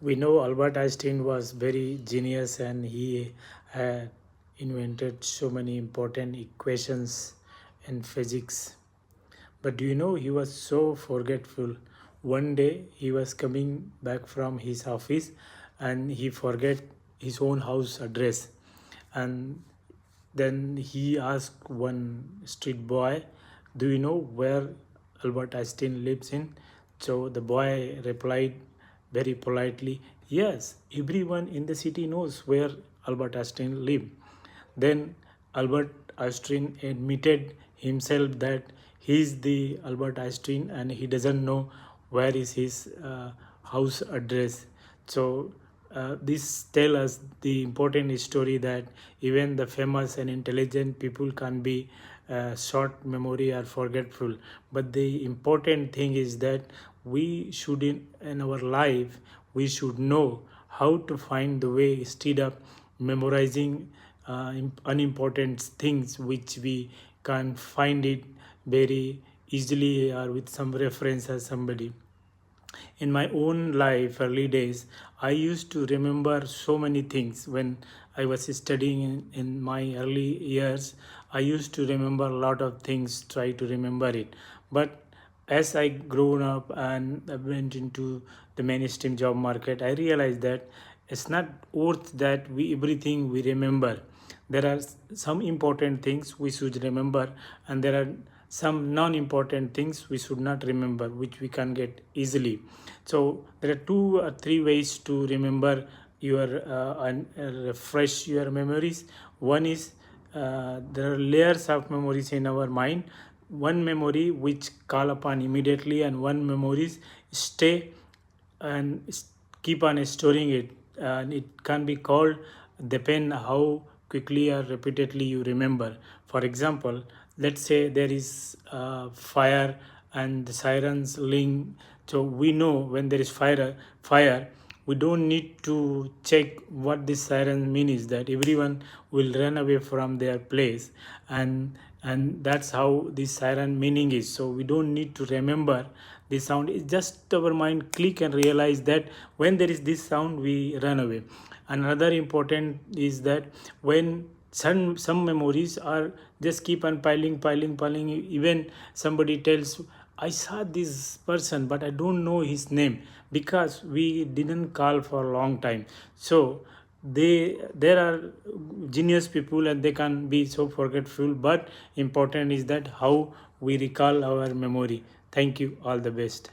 We know Albert Einstein was very genius and he had invented so many important equations in physics. But do you know he was so forgetful? One day he was coming back from his office and he forget his own house address. And then he asked one street boy, "Do you know where Albert Einstein lives in?" So the boy replied very politely, "Yes, everyone in the city knows where Albert Einstein lived." Then Albert Einstein admitted himself that he is the Albert Einstein and he doesn't know where is his house address. So this tell us the important story that even the famous and intelligent people can be short memory or forgetful, but the important thing is that we should in our life we should know how to find the way instead of memorizing unimportant things which we can find it very easily or with some reference or somebody. In my own life early days, I used to remember so many things. When I was studying in my early years, I used to remember a lot of things, try to remember it. But as I grown up and I went into the mainstream job market, I realized that it's not worth that we everything we remember. There are some important things we should remember, and there are some non-important things we should not remember, which we can get easily. So there are two or three ways to remember your and refresh your memories. One is there are layers of memories in our mind. One memory which call upon immediately, and one memories stay and keep on storing it, and it can be called depend how quickly or repeatedly you remember. For example, let's say there is fire and the sirens ring. So we know when there is fire, we don't need to check what this siren mean. Is that everyone will run away from their place, and that's how this siren meaning is. So we don't need to remember the sound. It's just our mind click and realize that when there is this sound we run away. Another important is that when some memories are just keep on piling, even somebody tells, "I saw this person but I don't know his name," because we didn't call for a long time. So there are genius people and they can be so forgetful, but important is that how we recall our memory. Thank you, all the best.